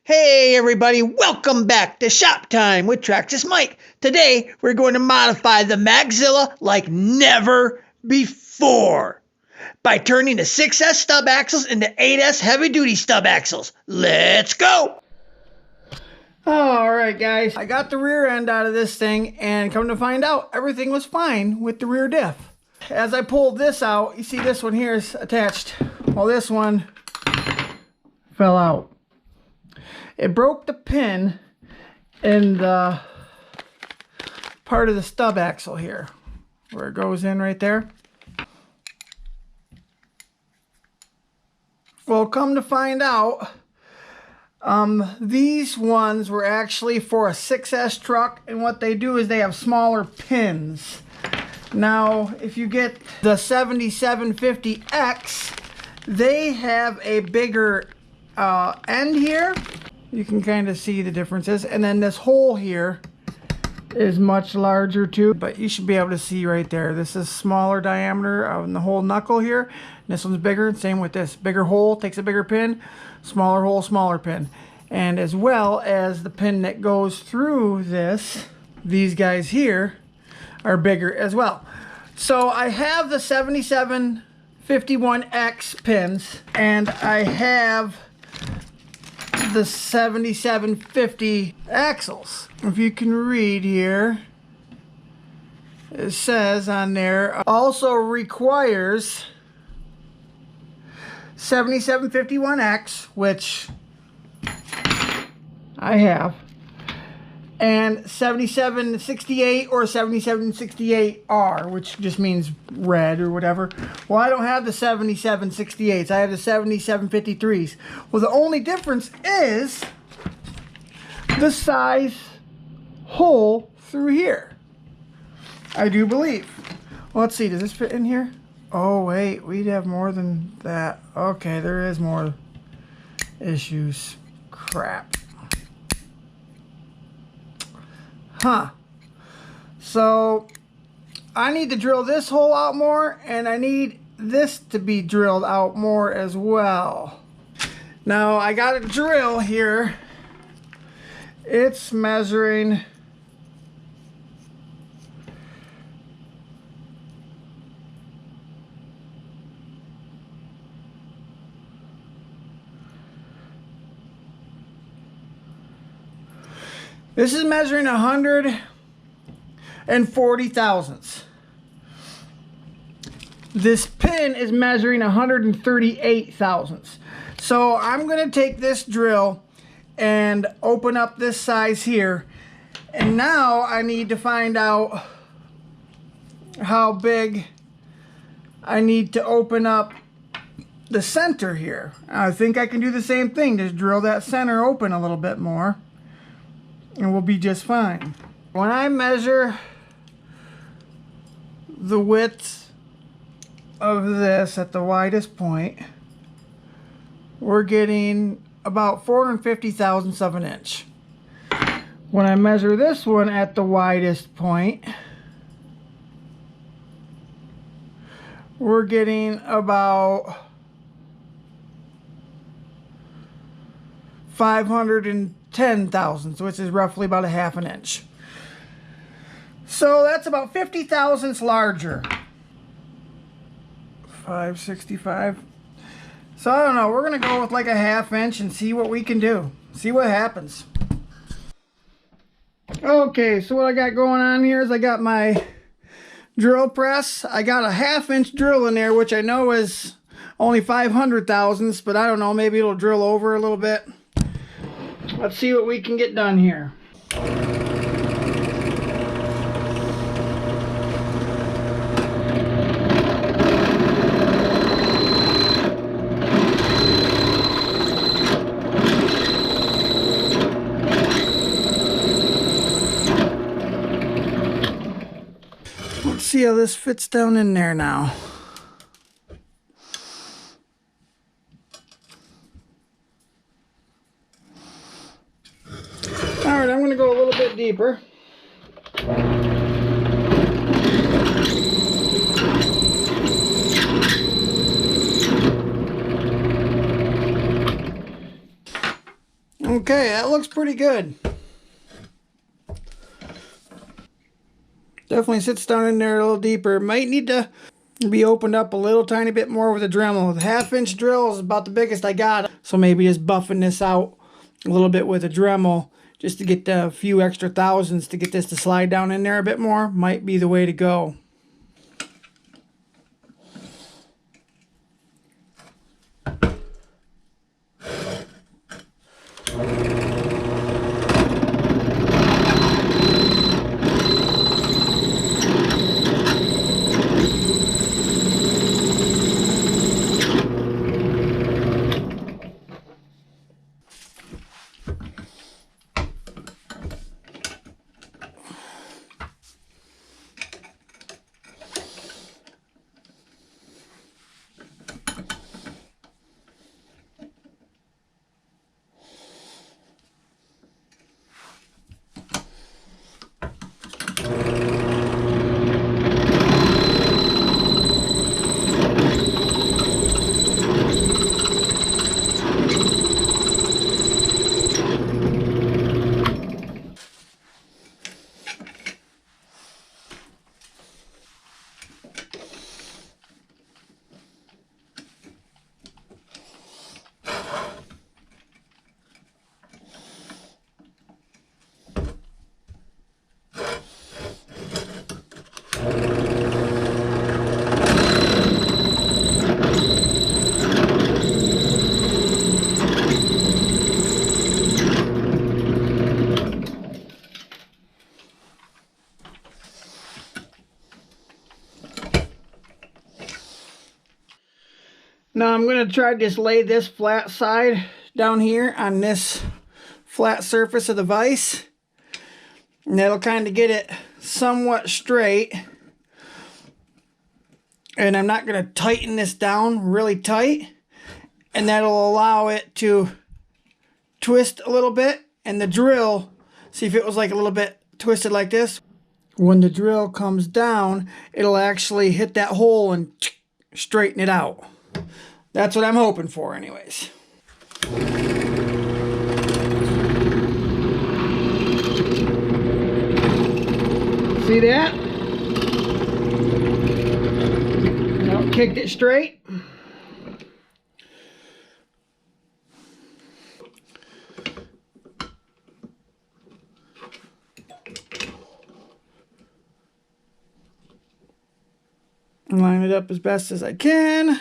Hey everybody, welcome back to Shop Time with Traxxas Mike. Today we're going to modify the Maxzilla like never before by turning the 6S stub axles into 8S heavy duty stub axles. Let's go! Alright guys, I got the rear end out of this thing and come to find out everything was fine with the rear diff. As I pulled this out, you see this one here is attached. Well, this one fell out. It broke the pin in the part of the stub axle here, where it goes in right there. Well, come to find out, these ones were actually for a 6S truck, and what they do is they have smaller pins. Now, if you get the 7750X, they have a bigger end here. You can kind of see the differences, and then this hole here is much larger too, but you should be able to see right there. This is smaller diameter on the whole knuckle here, and this one's bigger. Same with this. Bigger hole takes a bigger pin, smaller hole, smaller pin. And as well as the pin that goes through this, these guys here are bigger as well. So I have the 7751X pins, and I have the 7750 axles. If you can read here, it says on there also requires 7751X, which I have, and 7768 or 7768R, which just means red or whatever. Well, I don't have the 7768s. I have the 7753s. Well, the only difference is the size hole through here, I do believe. Well, let's see. Does this fit in here? Oh, wait. We'd have more than that. Okay, there is more issues. Crap. Huh. So I need to drill this hole out more, and I need this to be drilled out more as well. Now I got a drill here. It's measuring This is measuring 140 thousandths. This pin is measuring 138 thousandths. So I'm going to take this drill and open up this size here. And now I need to find out how big I need to open up the center here. I think I can do the same thing. Just drill that center open a little bit more, and we'll be just fine. When I measure the width of this at the widest point, we're getting about 450 thousandths of an inch. When I measure this one at the widest point, we're getting about 510 thousandths, which is roughly about a half an inch. So that's about 50 thousandths larger. 565. So I don't know, we're gonna go with like a half inch and see what we can do. See what happens. Okay, so what I got going on here is I got my drill press. I got a half-inch drill in there, which I know is only 500 thousandths, but I don't know, maybe it'll drill over a little bit. Let's see what we can get done here. Let's see how this fits down in there now. Alright, I'm going to go a little bit deeper. Okay, that looks pretty good. Definitely sits down in there a little deeper. Might need to be opened up a little tiny bit more with a Dremel. The 1/2-inch drill is about the biggest I got. So maybe just buffing this out a little bit with a Dremel just to get a few extra thousandths to get this to slide down in there a bit more might be the way to go. Now I'm going to try to just lay this flat side down here on this flat surface of the vise. And that'll kind of get it somewhat straight. And I'm not going to tighten this down really tight. And that'll allow it to twist a little bit. And the drill, see if it was like a little bit twisted like this. When the drill comes down, it'll actually hit that hole and straighten it out. That's what I'm hoping for anyways. See that? Now kicked it straight. Line it up as best as I can.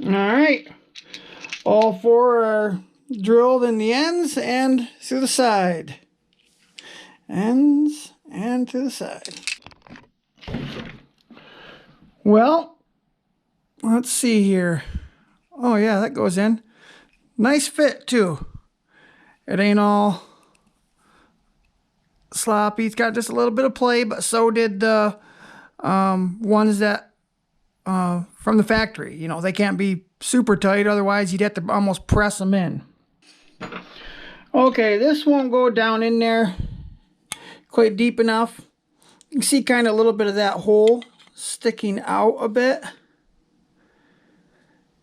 Alright, all four are drilled in the ends and through the side. Ends and to the side. Well, let's see here. Oh yeah, that goes in. Nice fit too. It ain't all sloppy. It's got just a little bit of play, but so did the ones that from the factory. You know, they can't be super tight, otherwise you'd have to almost press them in. Okay, this won't go down in there quite deep enough. You can see kind of a little bit of that hole sticking out a bit.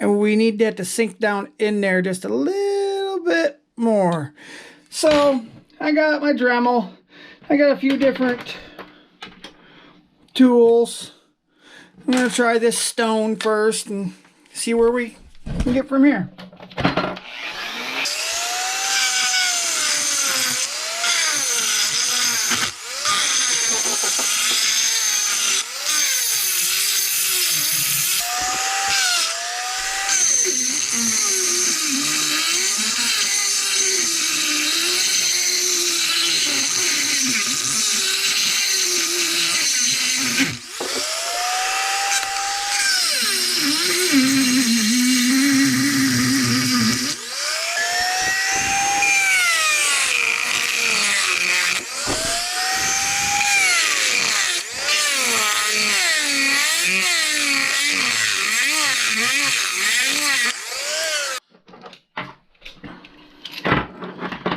And we need that to sink down in there just a little bit more. So, I got my Dremel. I got a few different tools. I'm going to try this stone first and see where we can get from here.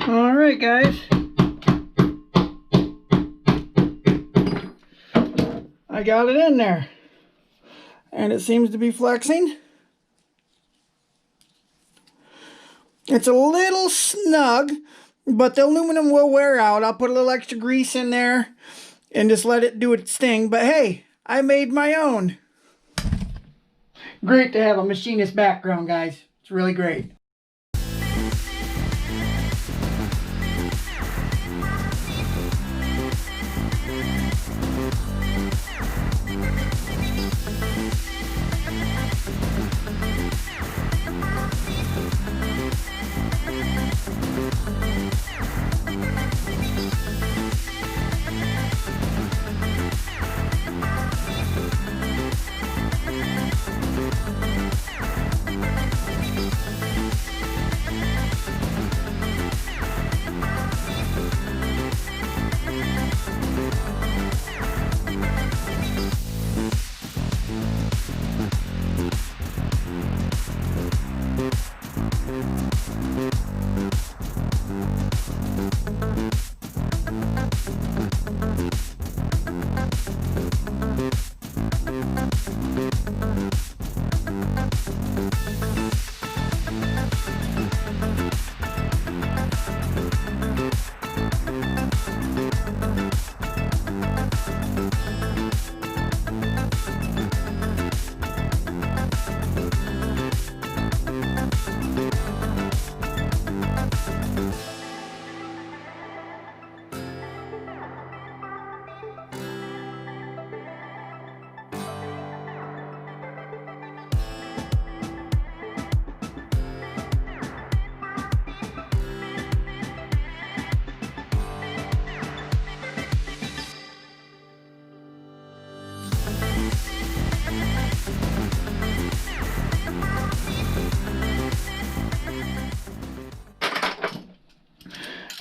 All right, guys. I got it in there. And it seems to be flexing. It's a little snug, but the aluminum will wear out. I'll put a little extra grease in there and just let it do its thing. But hey, I made my own. Great to have a machinist background, guys. It's really great.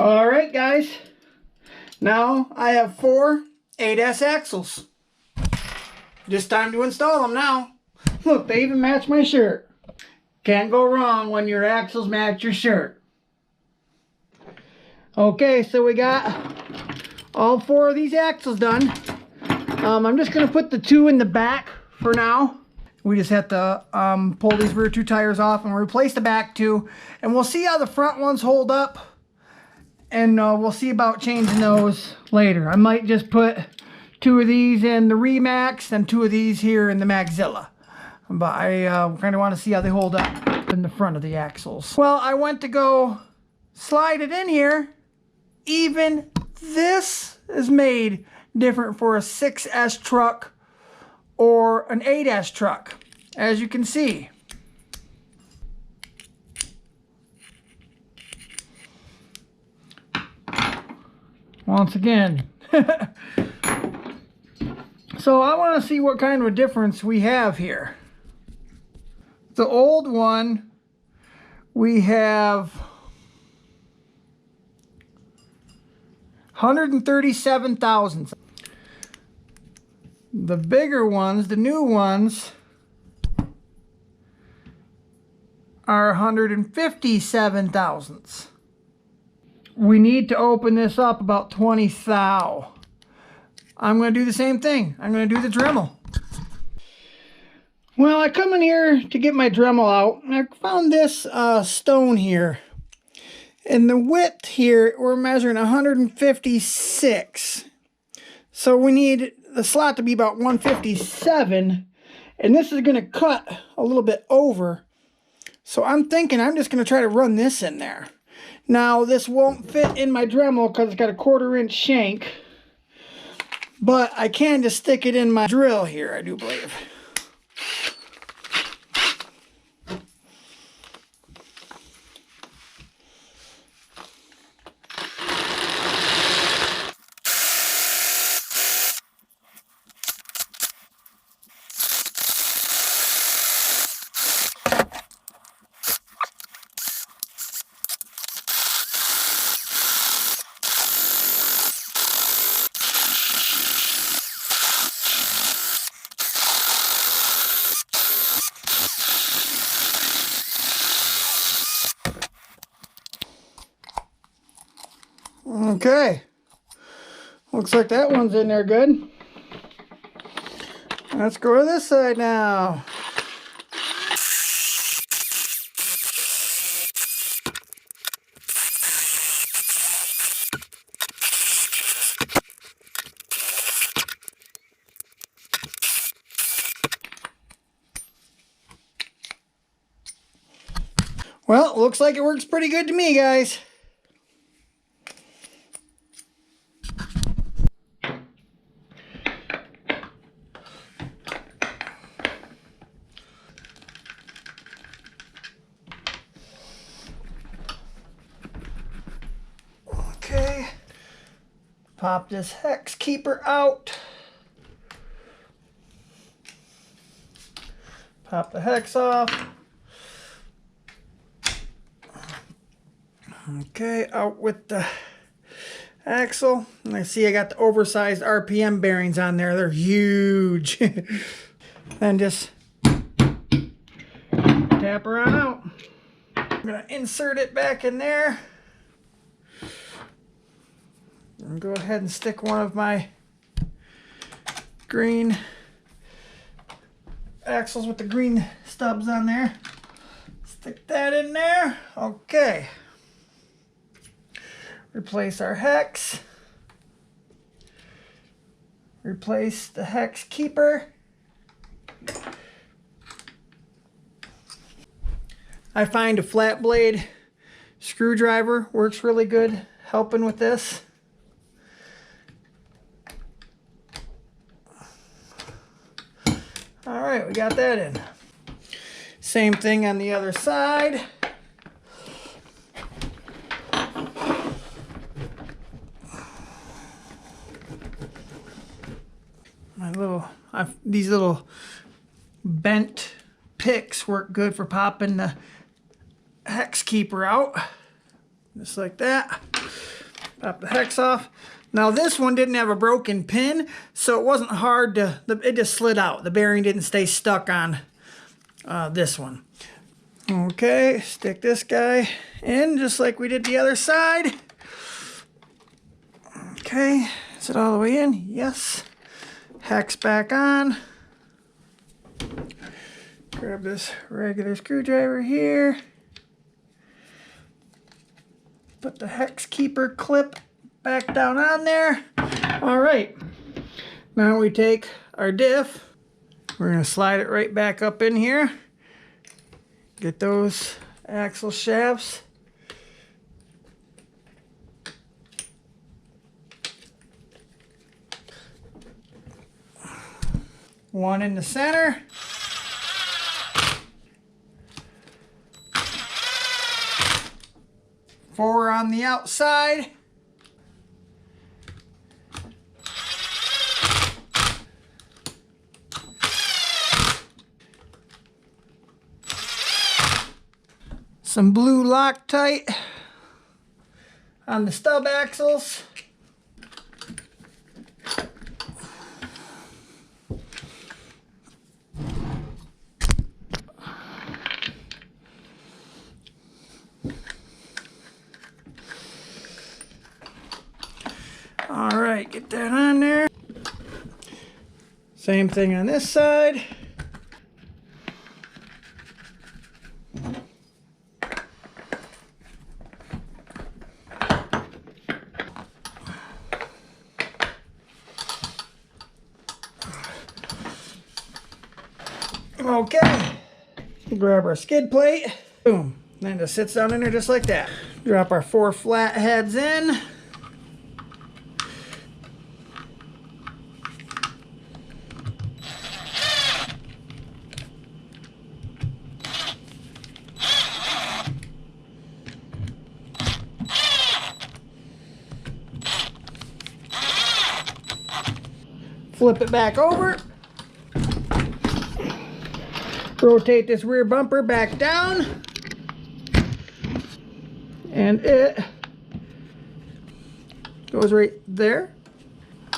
All right, guys. Now I have 4 8S axles. Just time to install them now. Look, they even match my shirt. Can't go wrong when your axles match your shirt. Okay, so we got all 4 of these axles done. I'm just going to put the 2 in the back for now. We just have to pull these rear 2 tires off and replace the back 2. And we'll see how the front ones hold up. And we'll see about changing those later. I might just put 2 of these in the Remax and 2 of these here in the Maxilla. But I kind of want to see how they hold up in the front of the axles. Well, I went to go slide it in here. Even this is made different for a 6S truck or an 8S truck, as you can see. Once again. So I want to see what kind of a difference we have here. The old one, we have 137 thousandths. The bigger ones, the new ones, are 157 thousandths. We need to open this up about 20 thou. I'm going to do the same thing. I'm going to do the Dremel. Well, I come in here to get my Dremel out, and I found this stone here. And the width here, we're measuring 156. So we need the slot to be about 157. And this is going to cut a little bit over. So I'm thinking I'm just going to try to run this in there. Now, this won't fit in my Dremel because it's got a 1/4 inch shank. But I can just stick it in my drill here, I do believe. Okay. Looks like that one's in there good. Let's go to this side now. Well, looks like it works pretty good to me, guys. Okay. Pop this hex keeper out. Pop the hex off. Okay, out with the axle. And I see I got the oversized RPM bearings on there. They're huge. And just tap her on out. I'm going to insert it back in there. And go ahead and stick one of my green axles with the green stubs on there. Stick that in there. Okay. Replace our hex. Replace the hex keeper. I find a flat blade screwdriver works really good helping with this. All right, we got that in. Same thing on the other side. These little bent picks work good for popping the hex keeper out. Just like that. Pop the hex off. Now this one didn't have a broken pin, so it wasn't hard to, it just slid out. The bearing didn't stay stuck on this one. Okay, stick this guy in just like we did the other side. Okay, is it all the way in? Yes. Hex back on. Grab this regular screwdriver here. Put the hex keeper clip back down on there. All right. Now we take our diff. We're going to slide it right back up in here. Get those axle shafts. One in the center. Four on the outside. Some blue Loctite on the stub axles. All right, get that on there. Same thing on this side. Okay, grab our skid plate. Boom, then it just sits down in there just like that. Drop our 4 flat heads in. Flip it back over. Rotate this rear bumper back down. And it goes right there.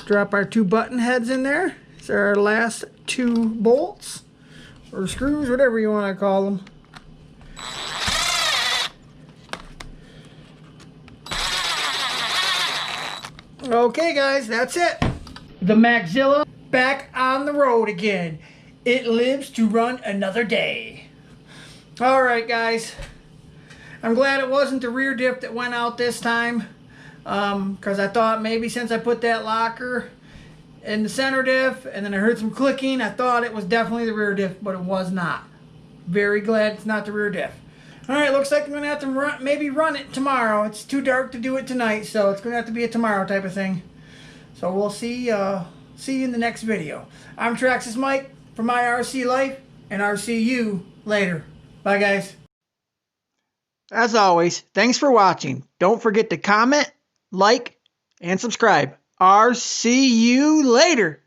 Drop our 2 button heads in there. These are our last 2 bolts or screws, whatever you want to call them. Okay, guys, that's it. The Maxilla back on the road again. It lives to run another day. All right, guys. I'm glad it wasn't the rear diff that went out this time, because I thought maybe since I put that locker in the center diff and then I heard some clicking, I thought it was definitely the rear diff, but it was not. Very glad it's not the rear diff. All right, looks like I'm going to have to maybe run it tomorrow. It's too dark to do it tonight, so it's going to have to be a tomorrow type of thing. So we'll see you in the next video. I'm Traxxas Mike for My RC Life, and I'll see you later. Bye, guys. As always, thanks for watching. Don't forget to comment, like, and subscribe. I'll see you later.